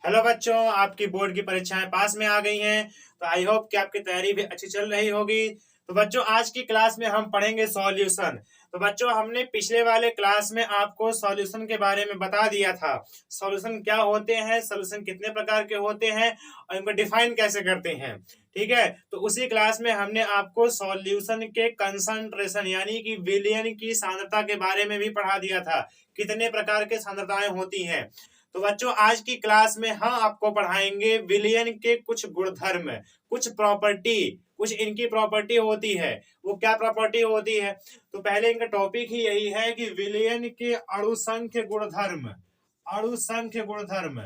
Hello बच्चों, आपकी board की परीक्षाएं पास में आ गई हैं। तो आई होप कि आपकी तैयारी भी अच्छी चल रही होगी। तो बच्चों, आज की क्लास में हम पढ़ेंगे सॉल्यूशन। तो बच्चों, हमने पिछले वाले क्लास में आपको सॉल्यूशन के बारे में बता दिया था। सॉल्यूशन क्या होते हैं, सॉल्यूशन कितने प्रकार के होते हैं और इनको डिफाइन कैसे करते हैं। ठीक है, तो उसी क्लास में हमने आपको सॉल्यूशन के कंसंट्रेशन यानी कि विलयन की सांद्रता के बारे में भी पढ़ा दिया था। कितने प्रकार के सांद्रताएं होती हैं। तो बच्चों, आज की क्लास में हम आपको पढ़ाएंगे विलयन के कुछ गुणधर्म, कुछ प्रॉपर्टी, कुछ इनकी प्रॉपर्टी होती है। वो क्या प्रॉपर्टी होती है? तो पहले इनका टॉपिक ही यही है कि विलयन के अणुसंख्य गुणधर्म। अणुसंख्य गुणधर्म,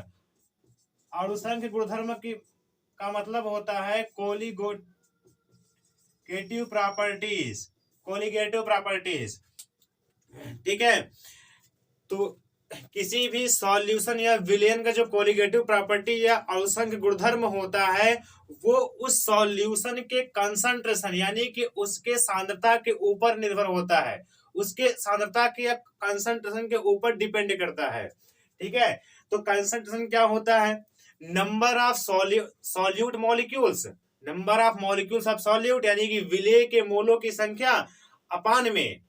अणुसंख्य गुणधर्म की का मतलब होता है कोलिगेटिव प्रॉपर्टीज। कोलिगेटिव प्रॉपर्टीज, ठीक है। तो किसी भी सॉल्यूशन या विलयन का जो कोलिगेटिव प्रॉपर्टी या अणुसंख्य गुणधर्म होता है वो उस सॉल्यूशन के कंसंट्रेशन यानी कि उसके सांद्रता के ऊपर निर्भर होता है। उसके सांद्रता के या कंसंट्रेशन के ऊपर डिपेंड करता है। ठीक है, तो कंसंट्रेशन क्या होता है? Number of solute molecules, number of molecules of solute यानी कि विलय के मोलों की संख्या अपान में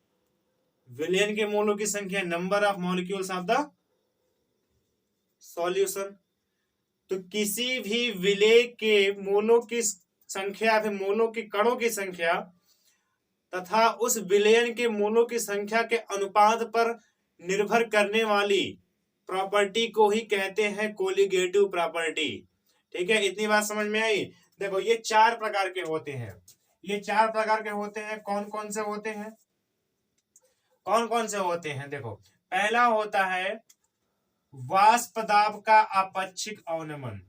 विलयन के मोलों की संख्या, number of molecules of the solution. तो किसी भी विलय के मोलों की संख्या, फिर मोलों की कणों की संख्या तथा उस विलयन के मोलों की संख्या के अनुपात पर निर्भर करने वाली प्रॉपर्टी को ही कहते हैं कोलिगेटिव प्रॉपर्टी। ठीक है, इतनी बात समझ में आई। देखो, ये चार प्रकार के होते हैं। ये चार प्रकार के होते हैं। कौन कौन से होते हैं? कौन कौन से होते हैं? देखो, पहला होता है वाष्प दाब का आपेक्षिक अवनमन।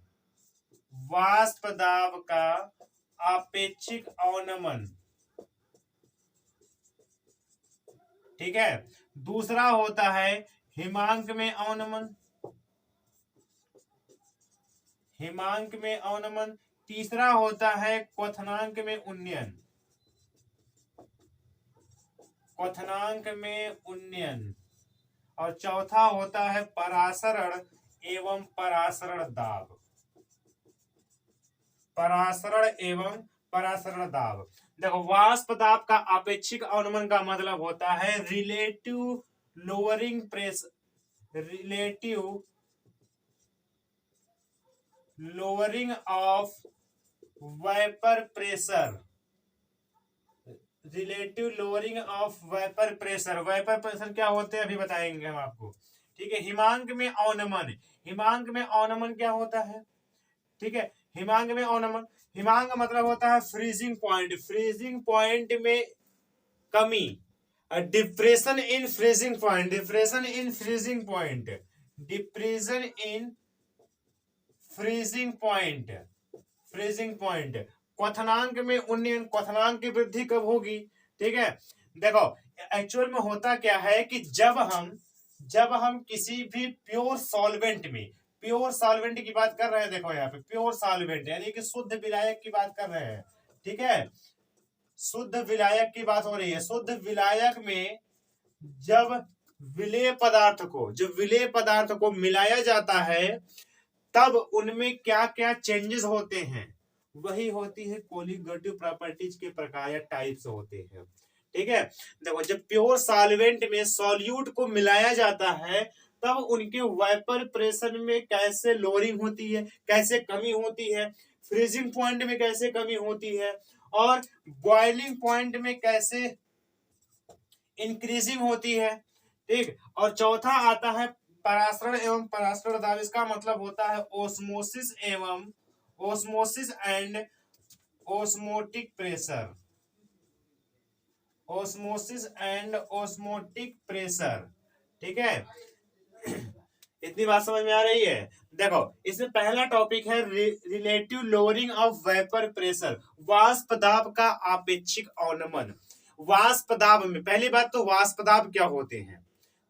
वाष्प दाब का आपेक्षिक अवनमन, ठीक है। दूसरा होता है हिमांक में अवनमन। हिमांक में अवनमन। तीसरा होता है क्वथनांक में उन्नयन। क्वथनांक में उन्नयन। और चौथा होता है परासरण एवं परासरण दाब। परासरण एवं परासरण दाब। देखो, वाष्प दाब का आपेक्षिक अवनमन का मतलब होता है relative lowering pressure, relative lowering of vapour pressure. Relative lowering of vapour pressure. Vapour pressure क्या होते हैं अभी बताएंगे हम आपको। ठीक है, हिमांक में अवनमन। हिमांक में अवनमन क्या होता है? ठीक है, हिमांक में अवनमन, हिमांक मतलब होता है फ्रीजिंग पॉइंट। फ्रीजिंग पॉइंट में कमी। Depression in freezing point. Depression in freezing point. Depression in freezing point. Freezing point. क्वथनांक में उन्नयन। क्वथनांक की वृद्धि कब होगी? ठीक है, देखो एक्चुअल में होता क्या है कि जब हम किसी भी प्योर सॉल्वेंट में, प्योर सॉल्वेंट की बात कर रहे हैं, देखो यहाँ पे प्योर सॉल्वेंट यानी कि शुद्ध विलायक की बात कर रहे हैं। ठीक है, शुद्ध विलायक की बात हो रही है। शुद्ध विलायक में जब विलेय पदार्थ को मिलाया जाता है तब उनमें क्या क्या चेंजेस होते हैं, वही होती है कोलिगेटिव प्रॉपर्टीज के प्रकार या टाइप्स होते हैं। ठीक है, देखो जब प्योर सॉल्वेंट में सॉल्यूट को मिलाया जाता है तब उनके वेपर प्रेशर में कैसे लोअरिंग होती है, कैसे कमी होती है, फ्रीजिंग पॉइंट में कैसे कमी होती है और बॉइलिंग पॉइंट में कैसे इंक्रीजिंग होती है। ठीक, और चौथा आता है परासरण एवं परासरण दाब। इसका मतलब होता है osmosis and osmotic pressure. Osmosis and osmotic pressure. ठीक है, इतनी बात समझ में आ रही है? देखो, इसमें पहला टॉपिक है relative lowering of vapour pressure. वाष्प दाब का आपेक्षिक अवनमन। वाष्प दाब में पहली बात तो वाष्प दाब क्या होते हैं?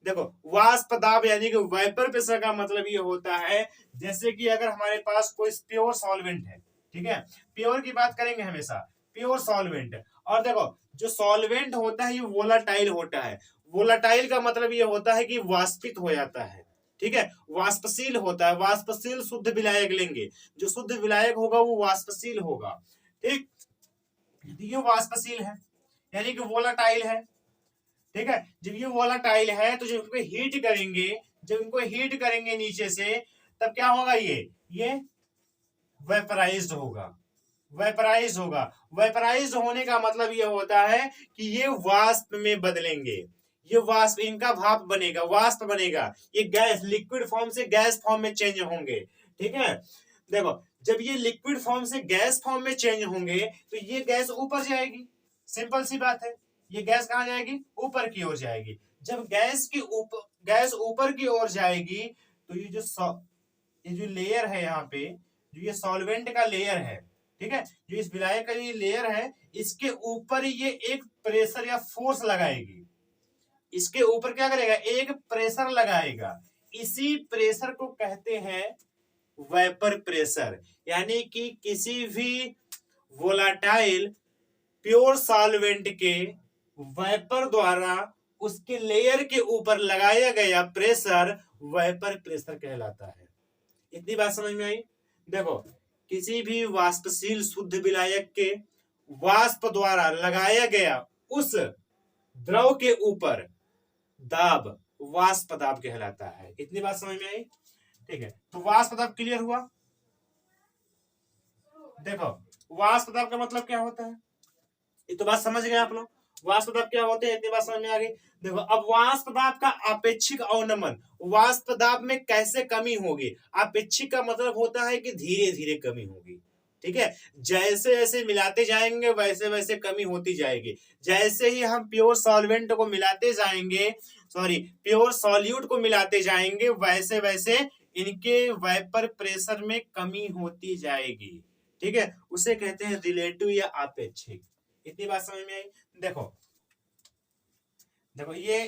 देखो, वाष्प दाब यानी कि वेपर प्रेशर का मतलब ये होता है जैसे कि अगर हमारे पास कोई प्योर सॉल्वेंट है, ठीक है, प्योर की बात करेंगे हमेशा, प्योर सॉल्वेंट। और देखो, जो सॉल्वेंट होता है ये वोलाटाइल होता है। वोलाटाइल का मतलब ये होता है कि वाष्पित हो जाता है। ठीक है, वाष्पशील होता है, वाष्पशील शुद्ध विलायक लेंगे, जो शुद्ध विलायक होगा वो वाष्पशील होगा। ठीक, ये वाष्पशील है यानी कि वोलाटाइल है। ठीक है, जब ये वोलाटाइल है तो जब इनको हीट करेंगे, जब इनको हीट करेंगे नीचे से, तब क्या होगा, ये वेपराइज्ड होगा, वेपराइज होगा। वेपराइज होने का मतलब ये होता है कि ये वाष्प में बदलेंगे, ये वाष्प, इनका भाप बनेगा, वाष्प बनेगा, ये गैस, लिक्विड फॉर्म से गैस फॉर्म में चेंज होंगे। ठीक है, देखो जब ये लिक्विड फॉर्म से गैस फॉर्म में चेंज होंगे तो ये गैस ऊपर जाएगी, सिंपल सी बात है, ये गैस कहां जाएगी, ऊपर की ओर जाएगी। जब गैस ऊपर की ओर जाएगी तो ये जो लेयर है यहाँ पे, जो ये सॉल्वेंट का लेयर है, ठीक है, जो इस विलायक का ये लेयर है, इसके ऊपर ये एक प्रेशर या फोर्स लगाएगी, इसके ऊपर क्या करेगा, एक प्रेशर लगाएगा। इसी प्रेशर को कहते हैं वेपर प्रेशर, यानी कि किसी भी वोलाटाइल प्योर सॉल्वेंट के वेपर द्वारा उसके लेयर के ऊपर लगाया गया प्रेशर वेपर प्रेशर कहलाता है। इतनी बात समझ में आई। देखो, किसी भी वाष्पशील शुद्ध विलायक के वाष्प द्वारा लगाया गया उस द्रव के ऊपर दाब वाष्प दाब कहलाता है। इतनी बात समझ में आई। ठीक है, तो वाष्प दाब क्लियर हुआ। देखो, वाष्प दाब का मतलब क्या होता है, ये तो बात समझ गए आप लोग, वाष्प दाब क्या होते हैं, इतनी बात समझ में आ गई। देखो, अब वाष्प दाब का अपेक्षिक अवनमन, वाष्प दाब में कैसे कमी होगी। अपेक्षिक का मतलब होता है कि धीरे धीरे कमी होगी। ठीक है, जैसे जैसे मिलाते जाएंगे वैसे वैसे कमी होती जाएगी। जैसे ही हम प्योर सॉल्वेंट को मिलाते जाएंगे, प्योर सॉल्यूट को मिलाते जाएंगे, वैसे वैसे इनके वेपर प्रेशर में कमी होती जाएगी। ठीक है, उसे कहते हैं रिलेटिव या अपेक्षिक। इतनी बात समझ में आई। देखो देखो, ये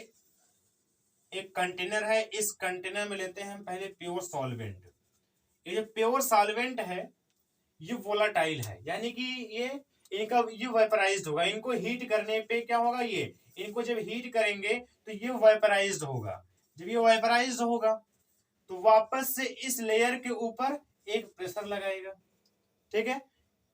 एक कंटेनर है, इस कंटेनर में लेते हैं हम पहले प्योर सॉल्वेंट। ये जो प्योर सॉल्वेंट है ये वोलाटाइल है, यानी कि ये वेपराइज्ड होगा। इनको हीट करने पे क्या होगा, ये इनको जब हीट करेंगे तो ये वेपराइज्ड होगा। जब ये वेपराइज्ड होगा तो वापस से इस लेयर के ऊपर एक प्रेशर लगाएगा। ठीक है,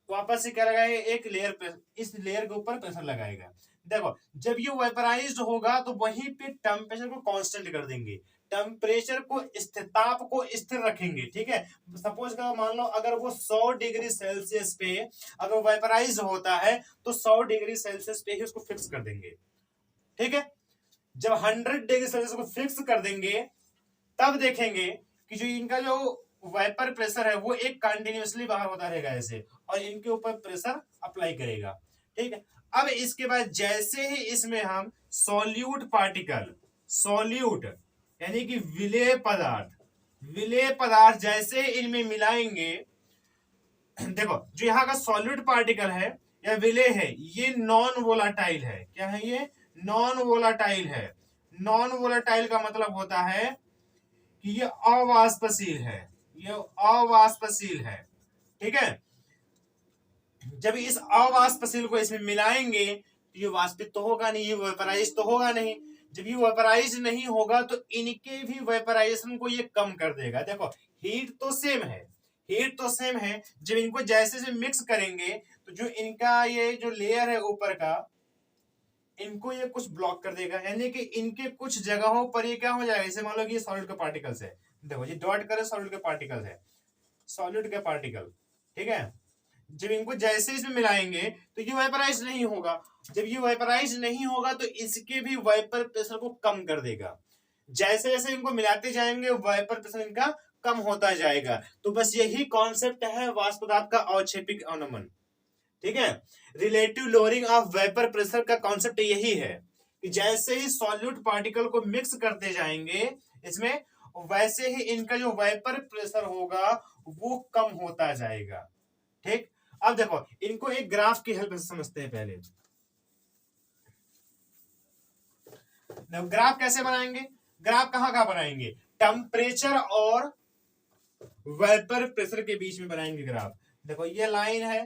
वापस से क्या लगाएगा, एक लेयर पे, इस लेयर के ऊपर प्रेशर लगाएगा। देखो, जब ये वेपराइज्ड होगा तो वहीं पे टेम्परेचर को कांस्टेंट कर देंगे, टेम्परेचर को ताप को स्थिर रखेंगे। ठीक है, सपोज का मान लो अगर वो 100 डिग्री सेल्सियस पे अगर वेपराइज होता है तो 100 डिग्री सेल्सियस पे ही उसको फिक्स कर देंगे। ठीक है, जब 100 डिग्री सेल्सियस को फिक्स कर देंगे तब देखेंगे कि जो इनका जो वाइपर प्रेशर है वो एक कंटिन्यूअसली बाहर होता रहेगा ऐसे, और इनके ऊपर प्रेशर अप्लाई करेगा। ठीक है, अब इसके बाद जैसे ही इसमें हम सॉल्यूट पार्टिकल, सॉल्यूट यानी कि विलेय पदार्थ जैसे इनमें मिलाएंगे, देखो जो यहाँ का सॉल्यूट पार्टिकल है या विलेय है ये नॉन वोलाटाइल है। क्या है ये, नॉन वोलाटाइल है। नॉन वोलाटाइल का मतलब होता है कि ये अवाष्पशील है, ये अवाष्पशील है। ठीक है, जब इस अवाष्पशील को इसमें मिलाएंगे तो ये वाष्पित तो होगा नहीं, ये वेपराइज तो होगा नहीं। जब ये वेपराइज नहीं होगा तो इनके भी वेपराइजेशन को ये कम कर देगा। देखो, हीट तो सेम है, हीट तो सेम है। जब इनको जैसे से मिक्स करेंगे तो जो इनका ये जो लेयर है ऊपर का, इनको ये कुछ ब्लॉक कर देगा, यानी कि इनके कुछ जगहों पर ये क्या हो जाएगा, जैसे मान लो कि ये सॉलिड के पार्टिकल्स है, देखो ये डॉट करे सॉलिड के पार्टिकल है, सॉलिड के पार्टिकल। ठीक है, जब इनको जैसे इसमें मिलाएंगे तो ये वेपराइज नहीं होगा। जब ये वेपराइज नहीं होगा तो इसके भी वाइपर प्रेशर को कम कर देगा। जैसे जैसे इनको मिलाते जाएंगे वाइपर प्रेशर इनका कम होता जाएगा। तो बस यही कॉन्सेप्ट है वाष्प दाब का अवक्षेपिक अवनमन। ठीक है, relative lowering of vapour pressure का कॉन्सेप्ट यही है कि जैसे ही सॉल्यूट पार्टिकल को मिक्स करते जाएंगे इसमें, वैसे ही इनका जो वेपर प्रेशर होगा वो कम होता जाएगा। ठीक, अब देखो इनको एक ग्राफ की हेल्प से समझते हैं। पहले ग्राफ कैसे बनाएंगे, ग्राफ कहां बनाएंगे, टेम्परेचर और वेपर प्रेशर के बीच में बनाएंगे ग्राफ। देखो ये लाइन है,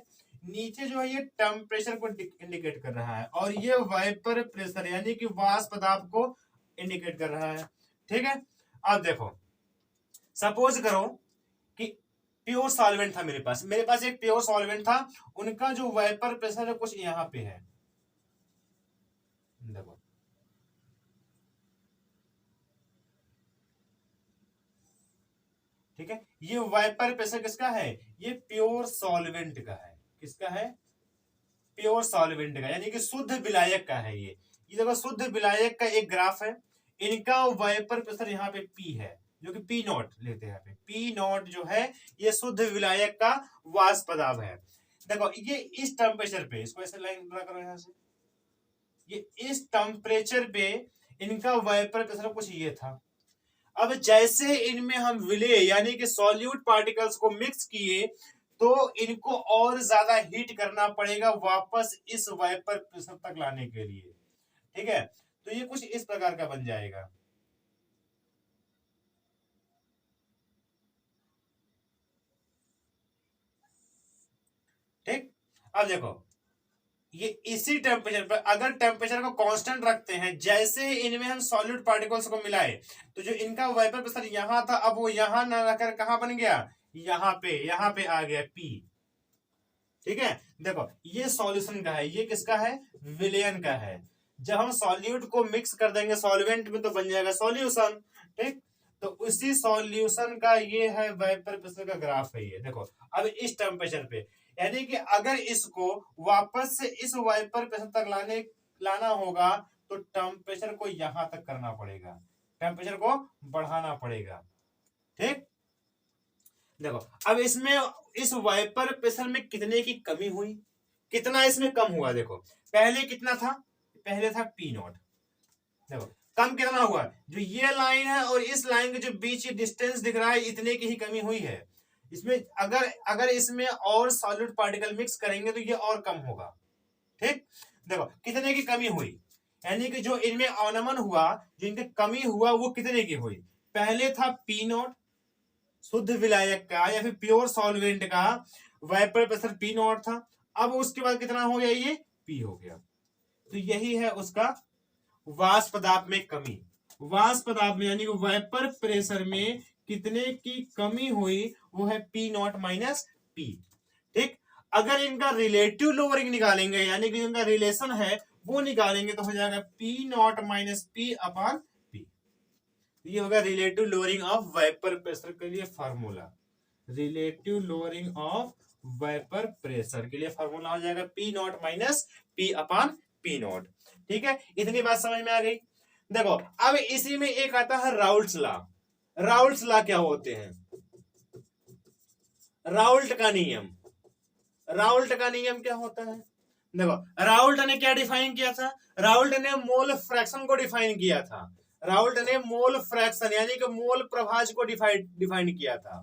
नीचे जो है ये टेम्परेचर को इंडिकेट कर रहा है और ये वेपर प्रेशर यानी कि वाष्प दाब को इंडिकेट कर रहा है। ठीक है, अब देखो सपोज करो कि प्योर सॉल्वेंट था मेरे पास एक प्योर सॉल्वेंट था, उनका जो वेपर प्रेशर है कुछ यहाँ पे है, देखो ठीक है, ये वेपर प्रेशर किसका है, ये प्योर सॉल्वेंट का है, किसका है, प्योर सॉल्वेंट का, यानी कि शुद्ध विलायक का है ये देखो शुद्ध विलायक का एक ग्राफ है, इनका वेपर प्रेशर यहाँ पे पी है, जो कि पी नॉट लेते हैं, पी नॉट जो है ये शुद्ध विलायक का वाष्प दाब है। देखो ये इस टेम्परेचर पे, इसको ऐसे लाइन ड्रा करो यहाँ से, ये इस टेम्परेचर पे इनका वेपर प्रेशर कुछ ये था। अब जैसे इनमें हम विलेय यानी कि सॉल्यूट पार्टिकल्स को मिक्स किए तो इनको और ज्यादा हीट करना पड़ेगा वापस इस वेपर प्रेशर तक लाने के लिए, ठीक है, तो ये कुछ इस प्रकार का बन जाएगा। ठीक, अब देखो ये इसी टेम्परेचर पर अगर टेम्परेचर को कांस्टेंट रखते हैं, जैसे इनमें हम सॉलिड पार्टिकल्स को मिलाए तो जो इनका वेपर प्रेशर यहां था अब वो यहां न रखकर कहां बन गया, यहाँ पे आ गया पी, ठीक है। देखो ये सॉल्यूशन का है, ये किसका है, विलेयन का है। जब हम सॉल्यूट को मिक्स कर देंगे सॉल्वेंट में तो बन जाएगा सॉल्यूशन, ठीक, तो उसी सॉल्यूशन का ये है वेपर प्रेशर का ग्राफ है ये देखो। अब इस टेम्परेचर पे यानी कि अगर इसको वापस से इस वेपर प्रेशर तक लाना होगा तो टेम्परेचर को यहां तक करना पड़ेगा, टेम्परेचर को बढ़ाना पड़ेगा, ठीक। देखो अब इसमें इस वाइपर प्रेशर में कितने की कमी हुई, कितना इसमें कम हुआ, देखो पहले कितना था, पहले था पी नॉट, देखो कम कितना हुआ, जो ये लाइन है और इस लाइन के जो बीच डिस्टेंस दिख रहा है इतने की ही कमी हुई है। इसमें अगर इसमें और सॉलिड पार्टिकल मिक्स करेंगे तो ये और कम होगा, ठीक। देखो कितने की कमी हुई, यानी कि जो इनमें अवनमन हुआ, जो इनकी कमी हुआ वो कितने की हुई, पहले था पी नॉट शुद्ध विलायक का या फिर प्योर सॉल्वेंट का वेपर प्रेशर पी नॉट था, अब उसके बाद कितना हो गया, ये पी हो गया, तो यही है उसका वाष्प दाब में कमी, वाष्प दाब में यानी कि वेपर प्रेशर में कितने की कमी हुई वो है पी नॉट माइनस पी, ठीक। अगर इनका रिलेटिव लोअरिंग निकालेंगे यानी कि इनका रिलेशन है वो निकालेंगे तो हो जाएगा P not minus P upon P, ये होगा relative lowering of vapour pressure के लिए formula, relative lowering of vapour pressure के लिए फार्मूला हो जाएगा P not minus P upon P not, ठीक है। इतनी बात समझ में आ गई। देखो अब इसी में एक आता है राउल्ट्स लॉ, राउल्ट्स लॉ क्या होते हैं, राउल्ट का नियम, राउल्ट का नियम क्या होता है, देखो राउल्ट ने क्या डिफाइन किया था, राउल्ट ने मोल फ्रैक्शन को डिफाइन किया था, राउल्ट ने मोल फ्रैक्शन यानी कि मोल प्रभाज को डिफाइन किया था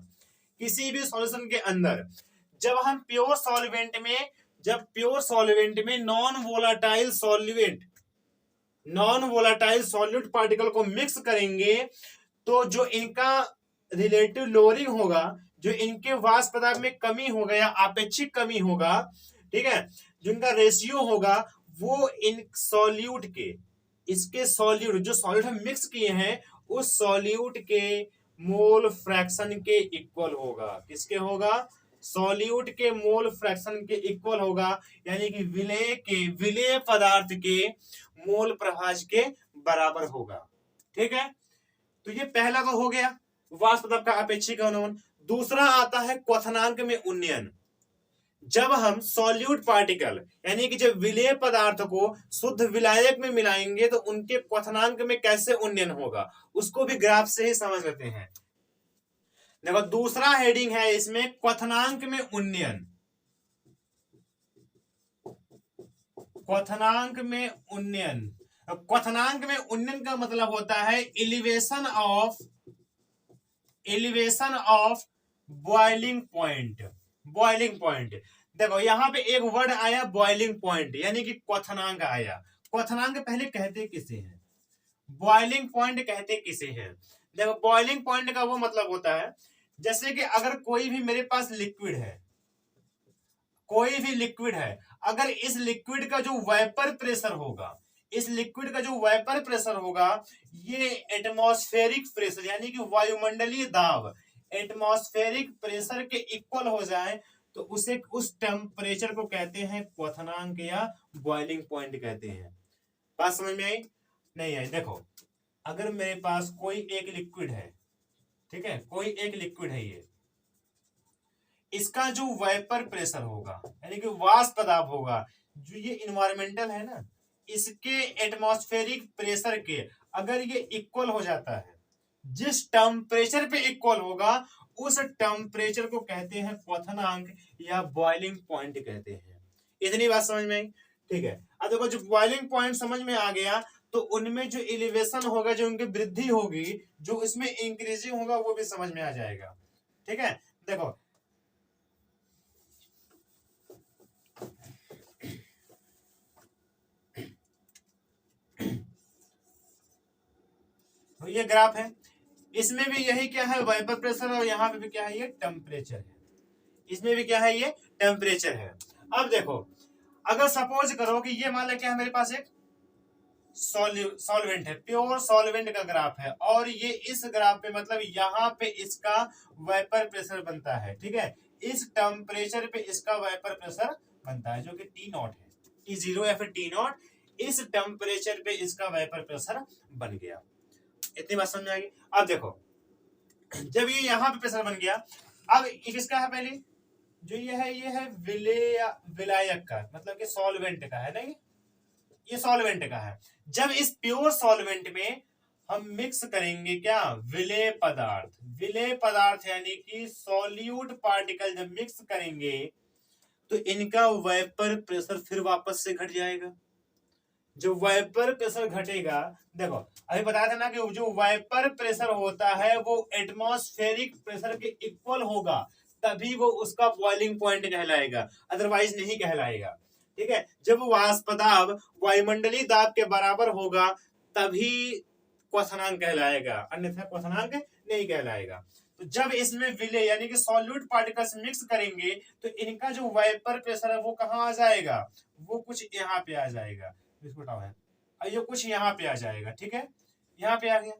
किसी भी सॉल्यूशन के अंदर। जब हम प्योर सॉल्वेंट में नॉन वोलाटाइल सॉल्यूट पार्टिकल को मिक्स करेंगे तो जो इनका रिलेटिव लोअरिंग होगा, जो इनके वाष्प पदार्थ में कमी होगा या आपेक्षिक कमी होगा, ठीक है, जो इनका रेशियो होगा वो इन सॉल्यूट के, इसके सॉल्यूट जो सॉल्यूट हम मिक्स किए हैं उस सॉल्यूट के मोल फ्रैक्शन के इक्वल होगा, किसके होगा, सॉल्यूट के मोल फ्रैक्शन के इक्वल होगा, यानी कि विलेय पदार्थ के मोल प्रभाज के बराबर होगा, ठीक है। तो ये पहला तो हो गया वाष्प पदार्थ का अपेक्षिक अवनमन। दूसरा आता है क्वथनांक में उन्नयन, जब हम सॉल्यूट पार्टिकल यानी कि जब विलेय पदार्थ को शुद्ध विलायक में मिलाएंगे तो उनके क्वथनांक में कैसे उन्नयन होगा उसको भी ग्राफ से ही समझ लेते हैं। देखो दूसरा हेडिंग है इसमें क्वथनांक में उन्नयन, क्वथनांक में उन्नयन, क्वथनांक में उन्नयन का मतलब होता है elevation of boiling point, boiling point. देखो यहां पे एक वर्ड आया बॉइलिंग पॉइंट यानी कि क्वथनांक आया, क्वथनांक पहले कहते किसे हैं, बॉइलिंग पॉइंट कहते किसे हैं। देखो बॉइलिंग पॉइंट का वो मतलब होता है जैसे कि अगर कोई भी मेरे पास लिक्विड है, कोई भी लिक्विड है, अगर इस लिक्विड का जो वेपर प्रेशर होगा, इस लिक्विड का जो वेपर प्रेशर होगा ये एटमॉस्फेरिक प्रेशर यानी कि वायुमंडलीय दाब एटमॉस्फेरिक प्रेशर के इक्वल हो जाए तो उसे उस टेम्परेचर को कहते हैं क्वथनांक या बॉइलिंग पॉइंट कहते हैं। बात समझ में आई? नहीं आई? देखो, अगर मेरे पास कोई एक लिक्विड है, ठीक है, कोई एक लिक्विड है, ये इसका जो वेपर प्रेशर होगा यानी कि वाष्प दाब होगा, जो ये इन्वायरमेंटल है ना, इसके एटमॉस्फेरिक प्रेशर के अगर ये इक्वल हो जाता है, जिस टेम्परेचर पे इक्वल होगा उस टेम्परेचर को कहते हैं क्वथनांक या बॉइलिंग पॉइंट कहते हैं। इतनी बात समझ में आई? ठीक है। अब देखो, जो बॉइलिंग पॉइंट समझ में आ गया तो उनमें जो एलिवेशन होगा, जो उनकी वृद्धि होगी, जो इसमें इंक्रीजिंग होगा, वो भी समझ में आ जाएगा। ठीक है। देखो, तो ये ग्राफ है, इसमें भी यही क्या है, वेपर प्रेशर, और यहाँ पे भी क्या है, ये टेम्परेचर है। इसमें भी क्या है, ये टेम्परेचर है। अब देखो, अगर सपोज करो कि ये मान लो क्या है, मेरे पास एक सॉल्वेंट है, प्योर सॉल्वेंट का ग्राफ है, और ये इस ग्राफ पे मतलब यहाँ पे इसका वेपर प्रेशर बनता है। ठीक है, इस टेम्परेचर पे इसका वेपर प्रेशर बनता है, जो कि T0 है, T0 या फिर T0। इस टेम्परेचर पे इसका वेपर प्रेशर बन गया। इतनी बात समझ में आएगी? अब देखो, जब ये यहाँ पे प्रेशर बन गया, अब ये किसका है, पहले जो ये है विलायक का, मतलब कि सॉल्वेंट का है ना, ये सॉल्वेंट का है। जब इस प्योर सॉल्वेंट में हम मिक्स करेंगे क्या, विलेय पदार्थ, विलेय पदार्थ यानी कि सॉल्यूट पार्टिकल जब मिक्स करेंगे तो इनका वेपर प्रेशर फिर वापस से घट जाएगा। जो वेपर प्रेशर घटेगा, देखो अभी बताया था ना कि जो वेपर प्रेशर होता है वो एटमॉस्फेरिक प्रेशर के इक्वल होगा, तभी वो उसका बॉइलिंग पॉइंट कहलाएगा, अदरवाइज नहीं कहलाएगा। ठीक है, जब वाष्प दाब वायुमंडलीय दाब के बराबर होगा तभी क्वथनांक कहलाएगा, अन्यथा क्वथनांक नहीं कहलाएगा। तो जब इसमें विलेय यानी कि सॉल्यूट पार्टिकल्स मिक्स करेंगे तो इनका जो वेपर प्रेशर है वो कहाँ आ जाएगा, वो कुछ यहाँ पे आ जाएगा, ये कुछ यहाँ पे आ जाएगा। ठीक है, यहाँ पे आ गया।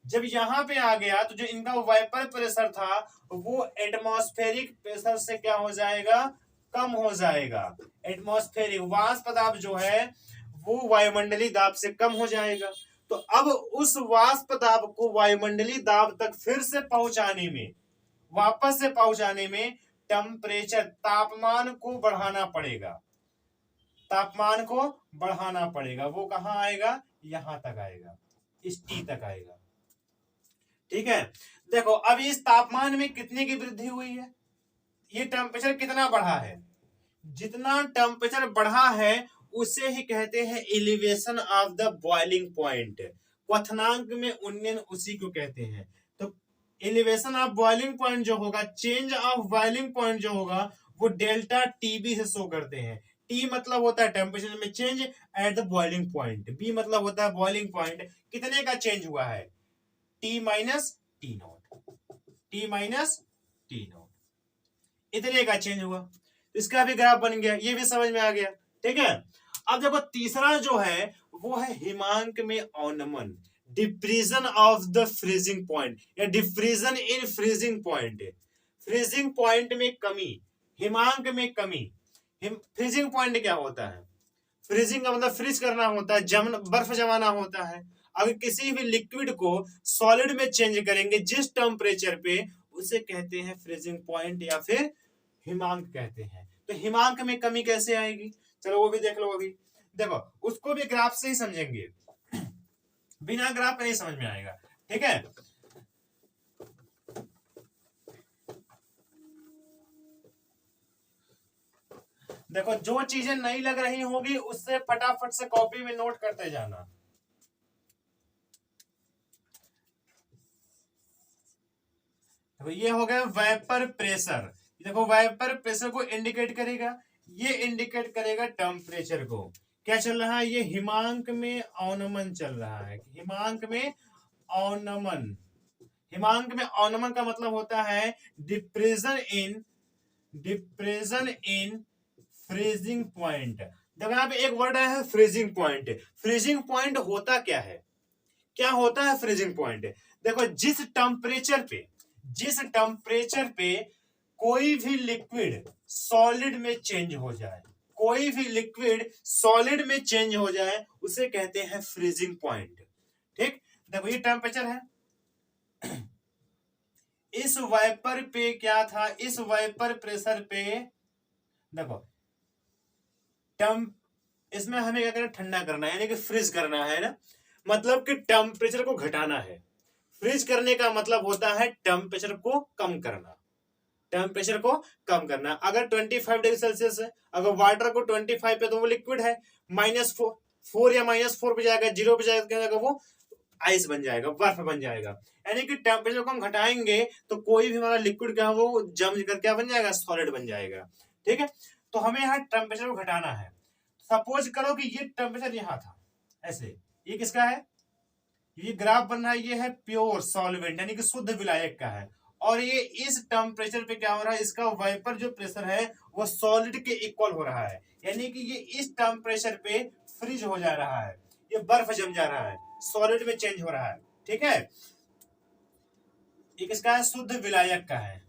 जब यहाँ पे आ गया तो जो इनका वेपर प्रेशर था वो एटमॉस्फेरिक प्रेशर से क्या हो जाएगा, कम हो जाएगा। एटमॉस्फेरिक वाष्प दाब जो है वो वायुमंडलीय दाब से कम हो जाएगा। तो अब उस वाष्प दाब को वायुमंडलीय दाब तक फिर से पहुंचाने में, वापस से पहुंचाने में टेम्परेचर, तापमान को बढ़ाना पड़ेगा, तापमान को बढ़ाना पड़ेगा। वो कहां आएगा, यहां तक आएगा, इस T तक आएगा। ठीक है, देखो अब इस तापमान में कितने की वृद्धि हुई है, ये टेम्परेचर कितना बढ़ा है, जितना टेम्परेचर बढ़ा है उसे ही कहते हैं elevation of the boiling point. क्वथनांक में उन्नयन उसी को कहते हैं। तो एलिवेशन ऑफ बॉइलिंग पॉइंट जो होगा, चेंज ऑफ बॉइलिंग पॉइंट जो होगा, वो डेल्टा TB से शो करते हैं। T मतलब होता है टेम्परेचर में change at the boiling point, B मतलब होता है बॉइलिंग पॉइंट कितने का चेंज हुआ है, T minus T0, T minus T0, इतने का चेंज हुआ। इसका भी ग्राफ बन गया, ये भी समझ में आ गया। ठीक है, अब देखो तीसरा जो है वो है हिमांक में अवनमन, depression of the freezing point या depression in freezing point. Freezing point में कमी, हिमांक में कमी। फ्रीजिंग पॉइंट क्या होता है, फ्रीजिंग का मतलब फ्रीज करना होता है, बर्फ जमाना होता है। अगर किसी भी लिक्विड को सॉलिड में चेंज करेंगे जिस टेम्परेचर पे, उसे कहते हैं फ्रीजिंग पॉइंट या फिर हिमांक कहते हैं। तो हिमांक में कमी कैसे आएगी, चलो वो भी देख लो। अभी देखो उसको भी ग्राफ से ही समझेंगे, बिना ग्राफ का नहीं समझ में आएगा। ठीक है, देखो जो चीजें नहीं लग रही होगी उससे फटाफट से कॉपी में नोट करते जाना। तो ये हो गया वेपर प्रेशर। देखो वेपर प्रेशर को इंडिकेट करेगा, ये इंडिकेट करेगा टेम्परेचर को। क्या चल रहा है, ये हिमांक में अवनमन चल रहा है, हिमांक में अवनमन। हिमांक में अवनमन का मतलब होता है डिप्रेशन इन फ्रीजिंग पॉइंट। देखो यहाँ पे एक वर्ड है फ्रीजिंग पॉइंट। फ्रीजिंग पॉइंट होता क्या है, क्या होता है फ्रीजिंग पॉइंट, देखो जिस टेम्परेचर पे, जिस टेम्परेचर पे कोई भी लिक्विड सॉलिड में चेंज हो जाए, कोई भी लिक्विड सॉलिड में चेंज हो जाए, उसे कहते हैं फ्रीजिंग पॉइंट। ठीक, देखो ये टेम्परेचर है, इस वाइपर पे क्या था, इस वाइपर प्रेशर पे देखो इसमें हमें क्या करना, ठंडा करना है, यानी कि फ्रीज करना है ना, मतलब कि टेम्परेचर को घटाना है। फ्रीज करने का मतलब होता है टेम्परेचर को कम करना, टेम्परेचर को कम करना। अगर 25 डिग्री सेल्सियस है, अगर वाटर को 25 पे, तो वो लिक्विड है, -4 या -4 पे जाएगा, 0 पे जाएगा, वो आइस बन जाएगा, बर्फ बन जाएगा। यानी कि टेम्परेचर को हम घटाएंगे तो कोई भी हमारा लिक्विड क्या है वो जम कर क्या बन जाएगा, सॉलिड बन जाएगा। ठीक है, तो हमें यहाँ टेम्परेचर को घटाना है। सपोज करो कि ये टेम्परेचर यहाँ था ऐसे, ये किसका है, ये ग्राफ बन रहा है, ये है प्योर सॉल्वेंट यानी कि शुद्ध विलायक का है, और ये इस टेम्परेचर पे क्या हो रहा है, इसका वाइपर जो प्रेशर है वो सॉलिड के इक्वल हो रहा है, यानी कि ये इस टेम्परेचर पे फ्रीज हो जा रहा है, ये बर्फ जम जा रहा है, सॉलिड में चेंज हो रहा है। ठीक है, ये किसका है, शुद्ध विलायक का है,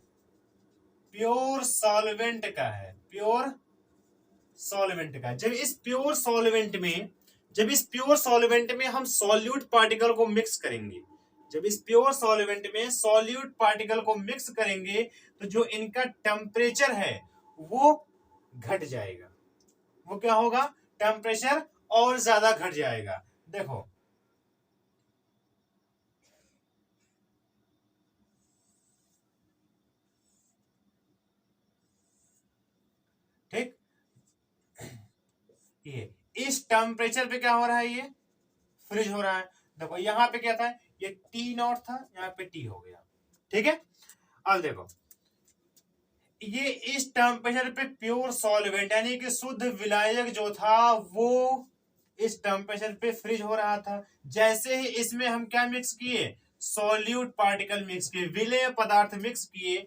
प्योर सॉल्वेंट का है, प्योर सॉल्वेंट का। जब इस प्योर सॉल्वेंट में, जब इस प्योर सॉल्वेंट में हम सॉल्यूट पार्टिकल को मिक्स करेंगे, जब इस प्योर सॉल्वेंट में सॉल्यूट पार्टिकल को मिक्स करेंगे, तो जो इनका टेम्परेचर है वो घट जाएगा, वो क्या होगा, टेम्परेचर और ज्यादा घट जाएगा। देखो ठीक, ये इस टेम्परेचर पे क्या हो रहा है, ये फ्रीज हो रहा है। देखो यहाँ पे क्या था, ये T0 था, यहाँ पे T हो गया। ठीक है, अब देखो ये इस टेम्परेचर पे प्योर सॉल्वेंट यानी कि शुद्ध विलायक जो था वो इस टेम्परेचर पे फ्रीज हो रहा था। जैसे ही इसमें हम क्या मिक्स किए, सॉल्यूट पार्टिकल मिक्स किए, विलेय पदार्थ मिक्स किए,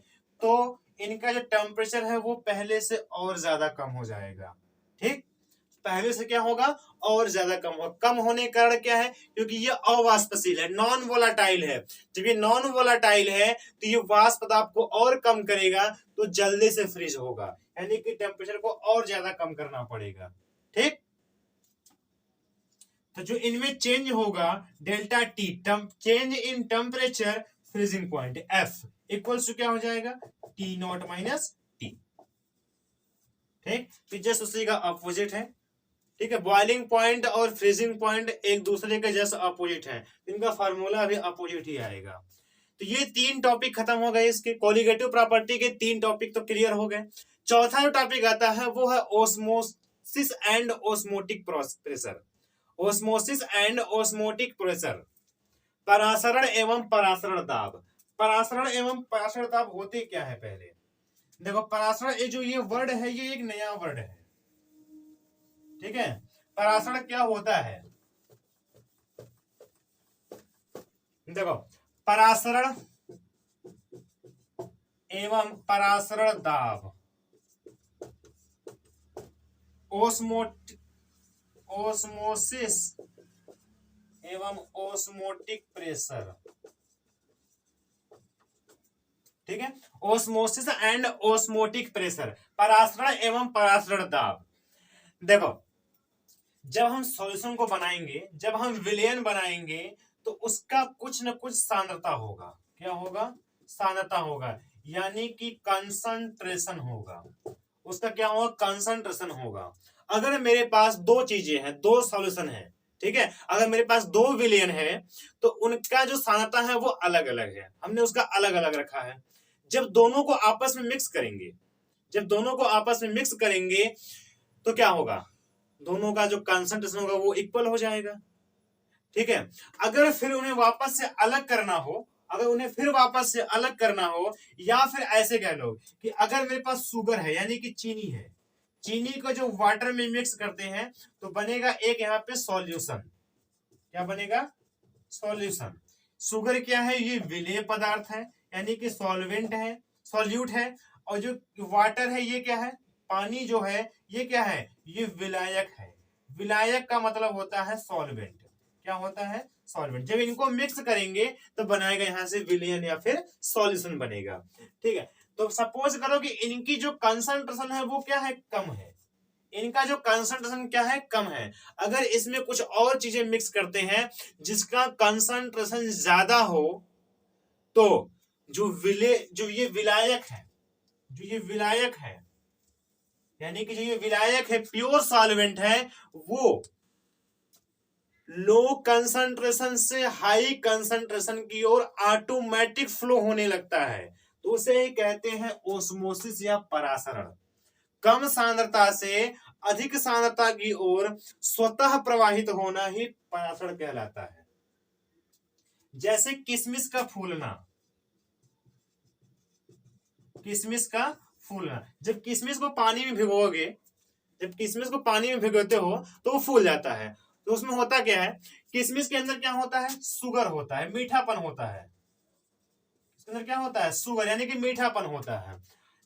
तो इनका जो टेम्परेचर है वो पहले से और ज्यादा कम हो जाएगा। ठीक, पहले से क्या होगा, और ज्यादा कम होगा। कम होने का कारण क्या है, क्योंकि ये अवाष्पशील है, नॉन वोलाटाइल है। जब ये नॉन वोलाटाइल है तो ये वाष्प दाब को और कम करेगा, तो जल्दी से फ्रीज होगा, यानी कि टेम्परेचर को और ज्यादा कम करना पड़ेगा। ठीक, तो जो इनमें चेंज होगा delta T, change in temperature freezing point F equals to क्या हो जाएगा, T0 माइनस टी। ठीक, तो जस्ट उसी का अपोजिट है। ठीक है, बॉइलिंग पॉइंट और फ्रीजिंग पॉइंट एक दूसरे के जस्ट अपोजिट है, इनका फार्मूला भी अपोजिट ही आएगा। तो ये 3 टॉपिक खत्म हो गए, इसके कोलिगेटिव प्रॉपर्टी के 3 टॉपिक तो क्लियर हो गए। चौथा जो टॉपिक आता है वो है osmosis and osmotic pressure, osmosis and osmotic pressure, परासरण एवं परासरण दाब। परासरण एवं परासरण दाब होते क्या है, पहले देखो परासरण, ये जो ये वर्ड है ये एक नया वर्ड है। ठीक है, परासरण क्या होता है, देखो परासरण एवं परासरण दाब, ओस्मोसिस एवं ओस्मोटिक प्रेशर। ठीक है, ओस्मोसिस एंड ओस्मोटिक प्रेशर, परासरण एवं परासरण दाब। देखो जब हम सॉल्यूशन को बनाएंगे, जब हम विलयन बनाएंगे, तो उसका कुछ न कुछ सांद्रता होगा। क्या होगा, सांद्रता होगा, यानी कि कंसंट्रेशन होगा, उसका क्या होगा, कंसंट्रेशन होगा। अगर मेरे पास दो चीजें हैं, दो सॉल्यूशन है, ठीक है, अगर मेरे पास दो विलयन है तो उनका जो सांद्रता है वो अलग अलग है, हमने उसका अलग अलग रखा है। जब दोनों को आपस में मिक्स करेंगे, जब दोनों को आपस में मिक्स करेंगे तो क्या होगा, दोनों का जो कंसंट्रेशन होगा वो इक्वल हो जाएगा। ठीक है, अगर फिर उन्हें वापस से अलग करना हो, अगर उन्हें फिर वापस से अलग करना हो, या फिर ऐसे कह लो कि अगर मेरे पास शुगर है यानी कि चीनी है, चीनी को जो वाटर में मिक्स करते हैं तो बनेगा एक यहाँ पे सॉल्यूशन। क्या बनेगा, सॉल्यूशन। शुगर क्या है, ये विलेय पदार्थ है यानी कि सॉल्वेंट है, सॉल्यूट है। और जो वाटर है ये क्या है, पानी जो है ये क्या है, ये विलायक है। विलायक का मतलब होता है सॉल्वेंट। क्या होता है, सॉल्वेंट। जब इनको मिक्स करेंगे तो बनाएगा यहाँ से विलेन या फिर सॉल्यूशन बनेगा। ठीक है, तो सपोज करो कि इनकी जो कंसंट्रेशन है वो क्या है, कम है। इनका जो कंसंट्रेशन क्या है, कम है। अगर इसमें कुछ और चीजें मिक्स करते हैं जिसका कंसंट्रेशन ज्यादा हो, तो जो ये विलायक है, जो ये विलायक है, यानी कि जो ये विलायक है, प्योर सॉल्वेंट है, वो लो कंसंट्रेशन से हाई कंसंट्रेशन की ओर ऑटोमेटिक फ्लो होने लगता है, तो उसे ही कहते हैं ओस्मोसिस या परासरण। कम सांद्रता से अधिक सांद्रता की ओर स्वतः प्रवाहित होना ही परासरण कहलाता है। जैसे किशमिश का फूलना, किशमिश का फूलना, जब किशमिश को पानी में भिगोगे, जब किशमिश को पानी में भिगोते हो तो वो फूल जाता है। तो उसमें होता क्या है, किशमिश के अंदर क्या होता है, शुगर होता है, मीठापन होता है। इसके अंदर क्या होता है, शुगर, यानी कि मीठापन होता है।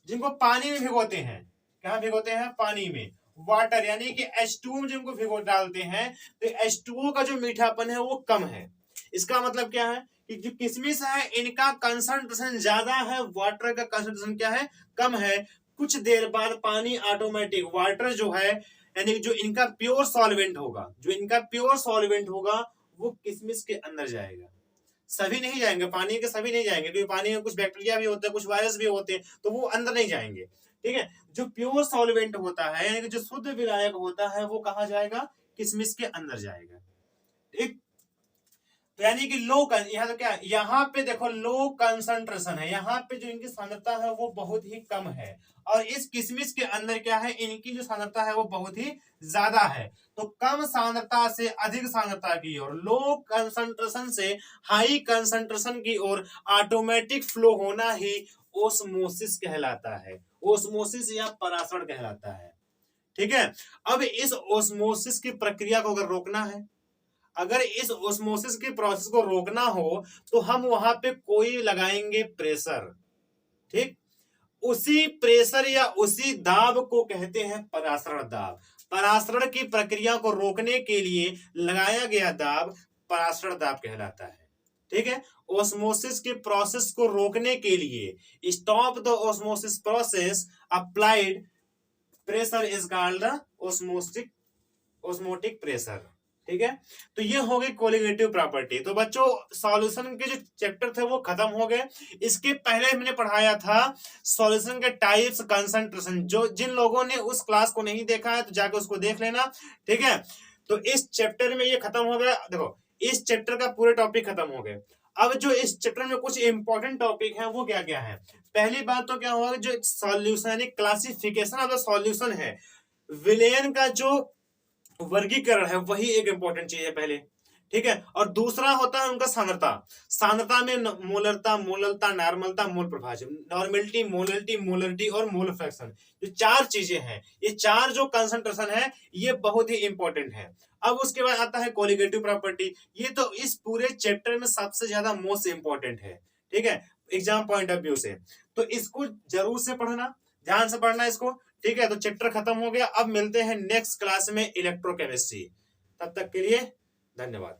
जिनको पानी में भिगोते हैं, कहाँ भिगोते हैं, पानी में, वाटर यानी कि H2O में जिनको भिगो डालते हैं, तो H2O का जो मीठापन है वो कम है। इसका मतलब क्या है कि जो किशमिश है इनका कंसंट्रेशन ज्यादा है, वाटर का कंसंट्रेशन क्या है, कम है। कुछ देर बाद पानी ऑटोमेटिक, वाटर जो है यानी जो इनका प्योर सॉल्वेंट होगा, जो इनका प्योर सॉल्वेंट होगा वो किशमिश के अंदर जाएगा। सभी नहीं जाएंगे, पानी के सभी नहीं जाएंगे, क्योंकि पानी में कुछ बैक्टीरिया भी होते हैं, कुछ वायरस भी होते हैं, तो वो अंदर नहीं जाएंगे। ठीक है, जो प्योर सॉल्वेंट होता है यानी कि जो शुद्ध विलायक होता है वो कहाँ जाएगा, किशमिश के अंदर जाएगा। ठीक, तो यानी कि लो, यहाँ तो क्या, यहाँ पे देखो लो कंसंट्रेशन है, यहाँ पे जो इनकी सांद्रता है वो बहुत ही कम है, और इस किशमिश के अंदर क्या है, इनकी जो सांद्रता है वो बहुत ही ज्यादा है। तो कम सांद्रता से अधिक सांद्रता की ओर, लो कंसंट्रेशन से हाई कंसंट्रेशन की ओर ऑटोमेटिक फ्लो होना ही ओस्मोसिस कहलाता है, ओस्मोसिस या परासरण कहलाता है। ठीक है, अब इस ओस्मोसिस की प्रक्रिया को अगर रोकना है, अगर इस ओस्मोसिस की प्रोसेस को रोकना हो तो हम वहां पे कोई लगाएंगे प्रेशर। ठीक, उसी प्रेशर या उसी दाब को कहते हैं परासरण दाब। परासरण की प्रक्रिया को रोकने के लिए लगाया गया दाब परासरण दाब कहलाता है। ठीक है, ओस्मोसिस की प्रोसेस को रोकने के लिए, stop the osmosis process, applied pressure is called the osmotic pressure. ठीक है, तो ये हो गई कोलिगेटिव प्रॉपर्टी। तो बच्चों सॉल्यूशन के जो चैप्टर थे वो खत्म हो गए। इसके पहले मैंने पढ़ाया था सॉल्यूशन के टाइप्स, कंसंट्रेशन। जो जिन लोगों ने उस क्लास को नहीं देखा है तो जाकर उसको देख लेना। ठीक है, तो इस चैप्टर में ये खत्म हो गया। देखो इस चैप्टर का पूरे टॉपिक खत्म हो गए। अब जो इस चैप्टर में कुछ इंपॉर्टेंट टॉपिक है वो क्या क्या है। पहली बात तो क्या होगा, जो सॉल्यूशन यानी क्लासिफिकेशन ऑफ द सॉल्यूशन है, विलेयन का जो वर्गीकरण है वही एक इंपॉर्टेंट चीज है पहले। ठीक है, और दूसरा होता है उनका सांद्रता। सांद्रता में मोलरता, मोललता, नॉर्मलता, मोल प्रभाजन, नॉर्मलिटी, मोलरिटी, मोलरिटी और मोल फ्रैक्शन, जो चार चीजें हैं, ये चार जो कंसंट्रेशन है ये बहुत ही इंपॉर्टेंट है। अब उसके बाद आता है कोलिगेटिव प्रॉपर्टी। ये तो इस पूरे चैप्टर में सबसे ज्यादा मोस्ट इंपॉर्टेंट है। ठीक है, एग्जाम पॉइंट ऑफ व्यू से, तो इसको जरूर से पढ़ना, ध्यान से पढ़ना इसको। ठीक है, तो चैप्टर खत्म हो गया। अब मिलते हैं नेक्स्ट क्लास में इलेक्ट्रोकेमिस्ट्री। तब तक के लिए धन्यवाद।